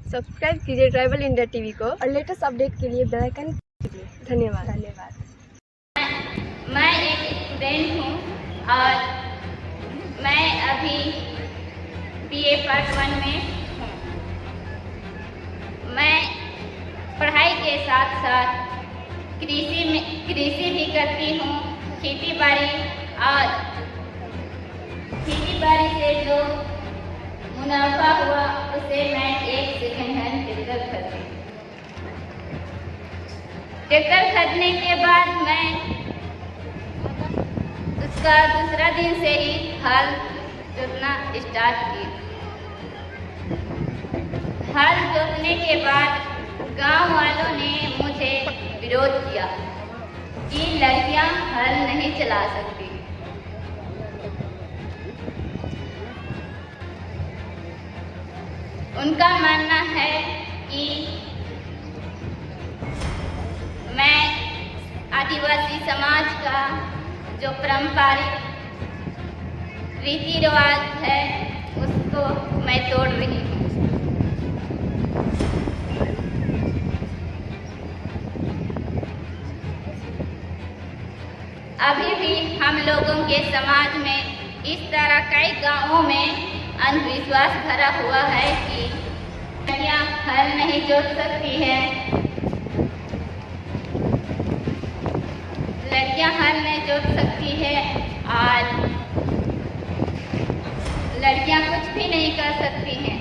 Subscribe कीजिए tribal India TV को और लेटेस्ट अपडेट के लिए बेल आइकन कीजिए। धन्यवाद। मैं एक स्टूडेंट हूँ और मैं अभी BA पार्ट 1 में हूँ। मैं पढ़ाई के साथ साथ कृषि भी करती हूँ। खेती बाड़ी से जो मुनाफा हुआ उसे मैं एक सेकेंड हैंड ट्रैक्टर खरीदी। ट्रैक्टर खरीदने के बाद मैं उसका दूसरा दिन से ही हल जोतना स्टार्ट की। हल जोतने के बाद गांव वालों ने मुझे विरोध किया कि लड़कियां हल नहीं चला सकती। उनका मानना है कि मैं आदिवासी समाज का जो पारंपरिक रीति रिवाज है उसको मैं तोड़ रही हूँ। अभी भी हम लोगों के समाज में इस तरह कई गांवों में अंधविश्वास भरा हुआ है कि लड़कियां हल नहीं जोत सकती हैं। लड़कियां हल नहीं जोत सकती है और लड़कियां कुछ भी नहीं कर सकती हैं,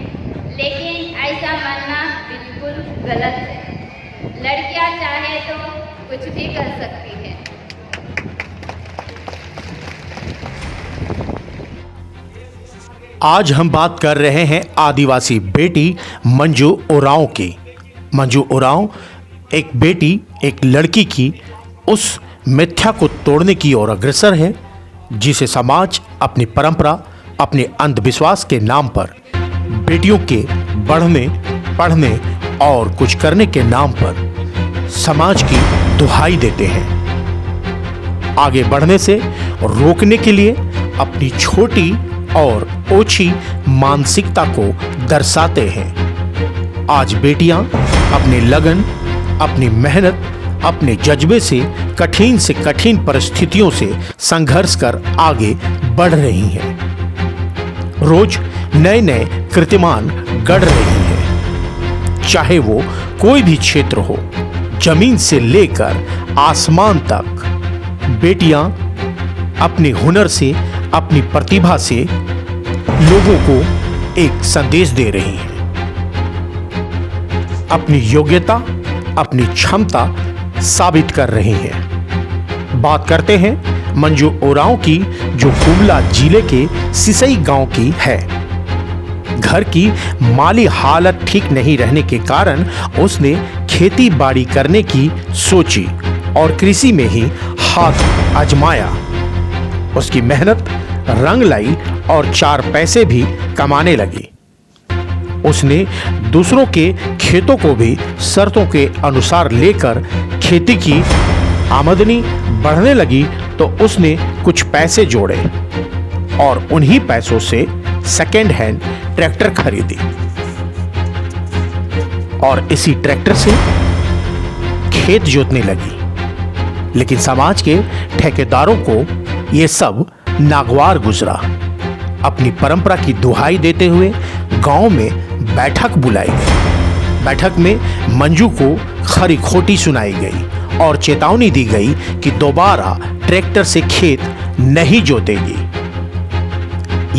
लेकिन ऐसा मानना बिल्कुल गलत है। लड़कियां चाहे तो कुछ भी कर सकती हैं। आज हम बात कर रहे हैं आदिवासी बेटी मंजू उरांव की। मंजू उरांव एक बेटी, एक लड़की की उस मिथ्या को तोड़ने की ओर अग्रसर है जिसे समाज अपनी परंपरा, अपने अंधविश्वास के नाम पर बेटियों के बढ़ने, पढ़ने और कुछ करने के नाम पर समाज की दुहाई देते हैं। आगे बढ़ने से रोकने के लिए अपनी छोटी और ओछी मानसिकता को दर्शाते हैं। आज बेटियां अपने लगन, अपनी मेहनत, अपने जज्बे से कठिन परिस्थितियों से संघर्ष कर आगे बढ़ रही हैं। रोज नए कीर्तिमान गढ़ रही हैं। चाहे वो कोई भी क्षेत्र हो, जमीन से लेकर आसमान तक, बेटियां अपने हुनर से, अपनी प्रतिभा से लोगों को एक संदेश दे रही हैं। अपनी योग्यता, अपनी क्षमता साबित कर रही हैं। बात करते हैं मंजू उरांव की, जो गुमला जिले के सिसई गांव की है। घर की माली हालत ठीक नहीं रहने के कारण उसने खेती बाड़ी करने की सोची और कृषि में ही हाथ आजमाया। उसकी मेहनत रंग लाई और 4 पैसे भी कमाने लगी। उसने दूसरों के खेतों को भी शर्तों के अनुसार लेकर खेती की। आमदनी बढ़ने लगी तो उसने कुछ पैसे जोड़े और उन्हीं पैसों से सेकेंड हैंड ट्रैक्टर खरीदी और इसी ट्रैक्टर से खेत जोतने लगी। लेकिन समाज के ठेकेदारों को यह सब नागवार गुजरा। अपनी परंपरा की दुहाई देते हुए गांव में बैठक बुलाई गई। बैठक में मंजू को खरी खोटी सुनाई गई और चेतावनी दी गई कि दोबारा ट्रैक्टर से खेत नहीं जोतेगी।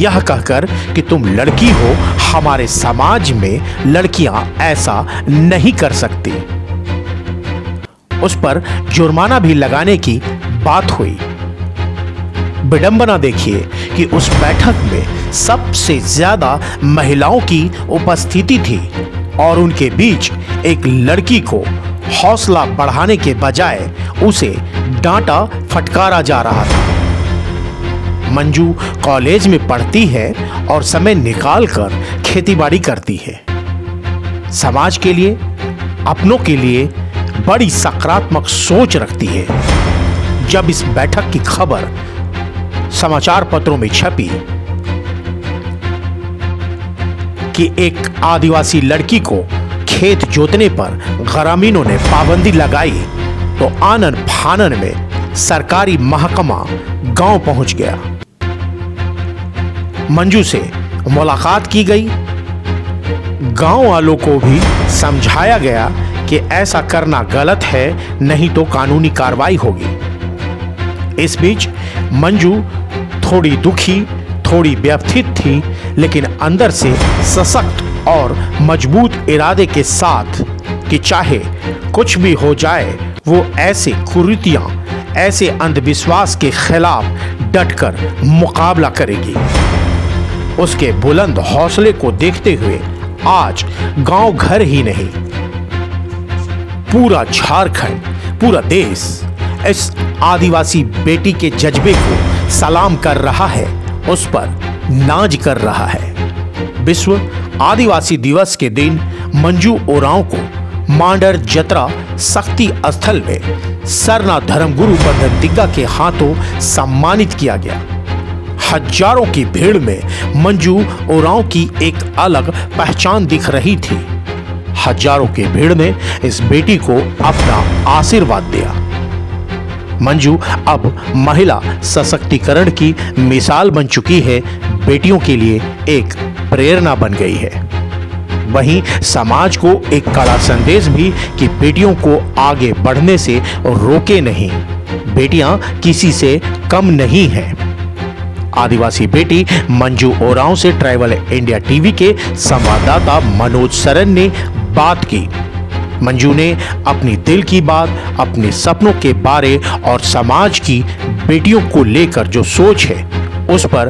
यह कहकर कि तुम लड़की हो, हमारे समाज में लड़कियां ऐसा नहीं कर सकती। उस पर जुर्माना भी लगाने की बात हुई। विडंबना देखिए कि उस बैठक में सबसे ज्यादा महिलाओं की उपस्थिति थी और उनके बीच एक लड़की को हौसला बढ़ाने के बजाय उसे डांटा फटकारा जा रहा था। मंजू कॉलेज में पढ़ती है और समय निकालकर खेतीबाड़ी करती है। समाज के लिए, अपनों के लिए बड़ी सकारात्मक सोच रखती है। जब इस बैठक की खबर समाचार पत्रों में छपी कि एक आदिवासी लड़की को खेत जोतने पर ग्रामीणों ने पाबंदी लगाई तो आनन फानन में सरकारी महकमा गांव पहुंच गया। मंजू से मुलाकात की गई। गांव वालों को भी समझाया गया कि ऐसा करना गलत है, नहीं तो कानूनी कार्रवाई होगी। इस बीच मंजू थोड़ी दुखी, थोड़ी व्यथित थी, लेकिन अंदर से सशक्त और मजबूत इरादे के साथ कि चाहे कुछ भी हो जाए वो ऐसे कुरीतियां, ऐसे अंधविश्वास के खिलाफ डटकर मुकाबला करेगी। उसके बुलंद हौसले को देखते हुए आज गांव घर ही नहीं, पूरा झारखंड, पूरा देश इस आदिवासी बेटी के जज्बे को सलाम कर रहा है, उस पर नाज कर रहा है। विश्व आदिवासी दिवस के दिन मंजू ओरांव को मांडर जतरा शक्ति स्थल में सरना धर्मगुरु बंधन दिग्गा के हाथों सम्मानित किया गया। हजारों की भीड़ में मंजू ओरांव की एक अलग पहचान दिख रही थी। हजारों की भीड़ ने इस बेटी को अपना आशीर्वाद दिया। मंजू अब महिला सशक्तिकरण की मिसाल बन चुकी है, बेटियों के लिए एक प्रेरणा बन गई है। वहीं समाज को एक कड़ा संदेश भी कि बेटियों को आगे बढ़ने से रोके नहीं, बेटियां किसी से कम नहीं हैं। आदिवासी बेटी मंजू ओरांव से ट्राइबल इंडिया टीवी के संवाददाता मनोज सरन ने बात की। मंजू ने अपनी दिल की बात, अपने सपनों के बारे और समाज की बेटियों को लेकर जो सोच है उस पर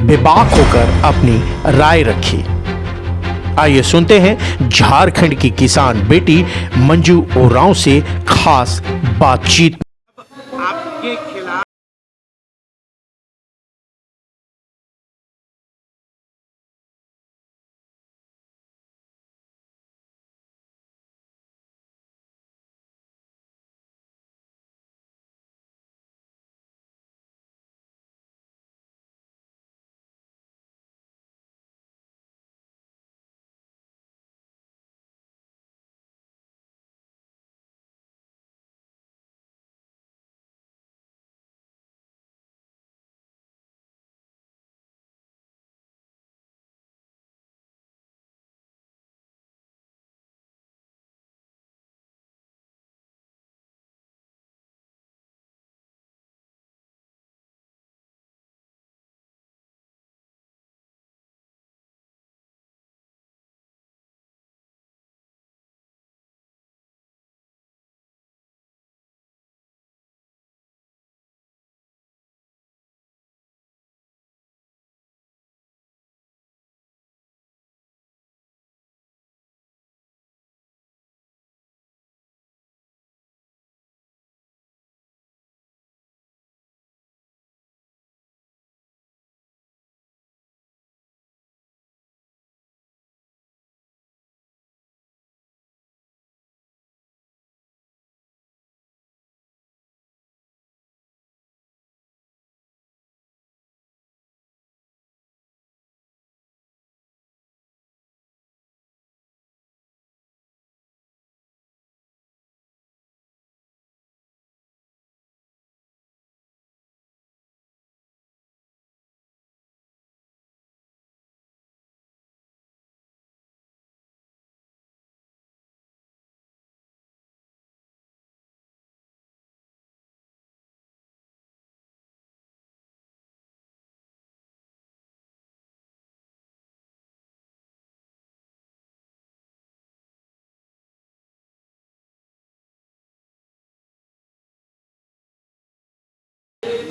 बेबाक होकर अपनी राय रखी। आइए सुनते हैं झारखंड की किसान बेटी मंजू ओरांव से खास बातचीत। आपके खिलाफ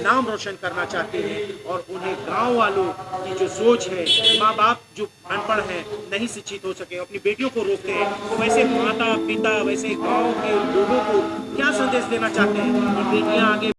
नाम रोशन करना चाहते हैं और उन्हें गांव वालों की जो सोच है, माँ बाप जो अनपढ़ हैं, नहीं शिक्षित हो सके, अपनी बेटियों को रोकते हैं, तो वैसे माता पिता, वैसे गांव के लोगों को क्या संदेश देना चाहते हैं कि बेटियां आगे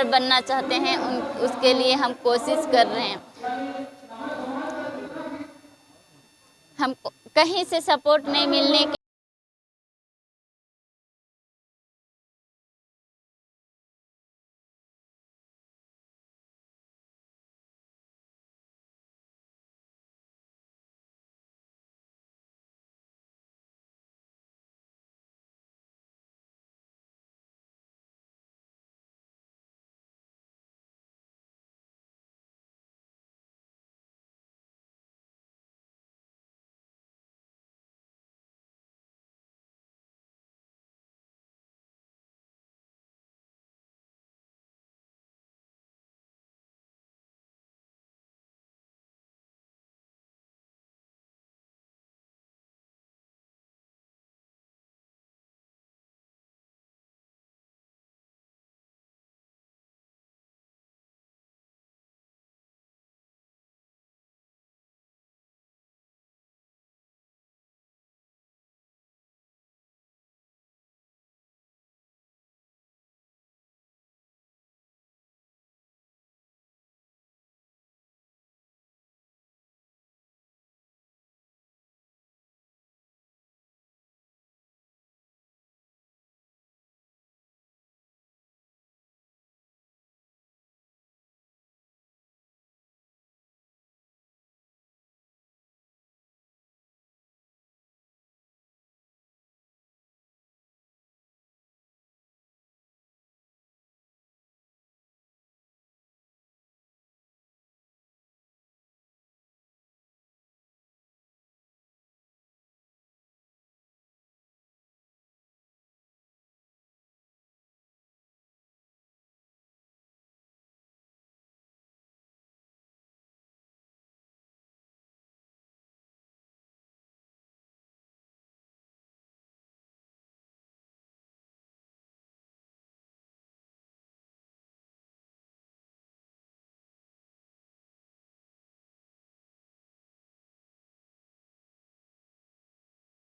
बनना चाहते हैं, उसके लिए हम कोशिश कर रहे हैं। हमको कहीं से सपोर्ट नहीं मिलने के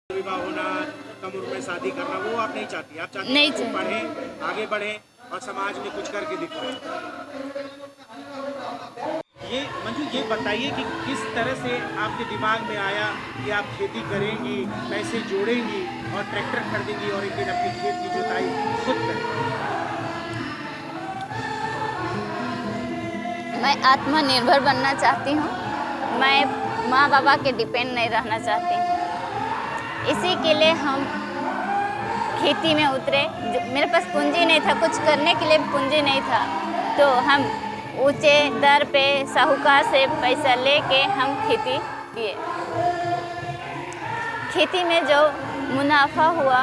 विवाह होना, कम उम्र में शादी करना, वो आप नहीं चाहती। आप चाहती नहीं हैं कि पढ़ें, आगे बढ़ें और समाज में कुछ करके दिखाएं। ये मंजू, ये बताइए कि किस तरह से आपके दिमाग में आया कि आप खेती करेंगी, पैसे जोड़ेंगी और ट्रैक्टर खरीदेंगी और एक दिन अपनी खेत की जुताई खुद करेंगी। मैं आत्मनिर्भर बनना चाहती हूँ। मैं माँ बाबा के डिपेंड नहीं रहना चाहती हूँ। इसी के लिए हम खेती में उतरे। मेरे पास पूंजी नहीं था, कुछ करने के लिए पूंजी नहीं था, तो हम ऊंचे दर पे साहूकार से पैसा लेके हम खेती किए। खेती में जो मुनाफा हुआ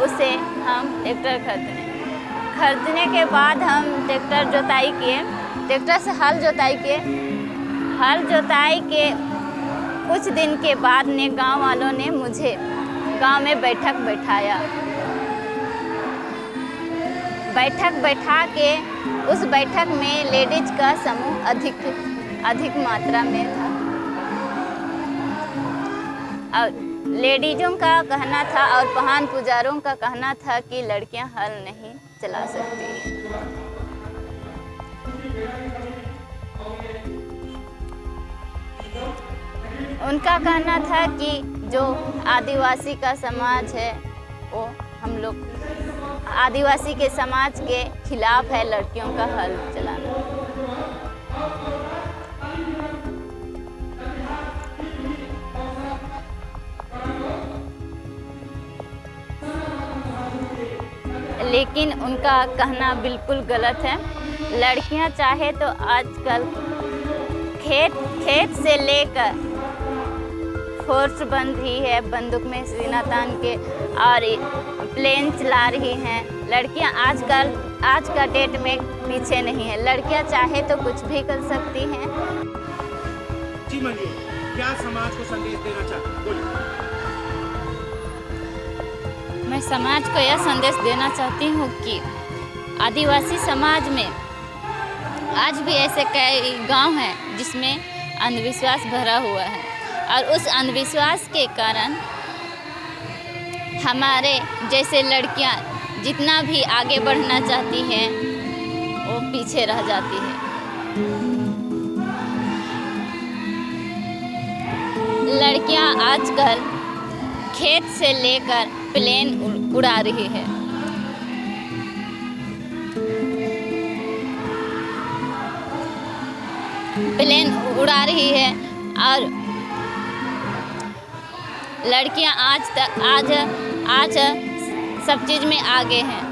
उसे हम ट्रैक्टर खरीदने के बाद हम ट्रैक्टर जोताई किए। ट्रैक्टर से हल जोताई किए। हल जोताई के कुछ दिन के बाद ने गांव वालों ने मुझे गांव में बैठक बैठाया। बैठक बैठा के उस बैठक में लेडीज का समूह अधिक मात्रा में था और लेडीजों का कहना था और पहान पुजारों का कहना था कि लड़कियां हल नहीं चला सकती। उनका कहना था कि जो आदिवासी का समाज है वो हम लोग आदिवासी के समाज के खिलाफ है लड़कियों का हल चलाना। लेकिन उनका कहना बिल्कुल गलत है। लड़कियां चाहे तो आजकल खेत से लेकर फोर्स बन रही है, बंदूक में सीना तान के और प्लेन चला रही हैं। लड़कियां आज का डेट में पीछे नहीं है। लड़कियां चाहे तो कुछ भी कर सकती हैं। जी मंजू, क्या समाज को संदेश देना चाहती हैं? बोलिए। मैं समाज को यह संदेश देना चाहती हूँ कि आदिवासी समाज में आज भी ऐसे कई गांव हैं जिसमें अंधविश्वास भरा हुआ है और उस अंधविश्वास के कारण हमारे जैसे लड़कियां जितना भी आगे बढ़ना चाहती हैं वो पीछे रह जाती है। लड़कियां आजकल खेत से लेकर प्लेन उड़ा रही है। प्लेन उड़ा रही है और लड़कियां आज सब चीज़ में आगे हैं।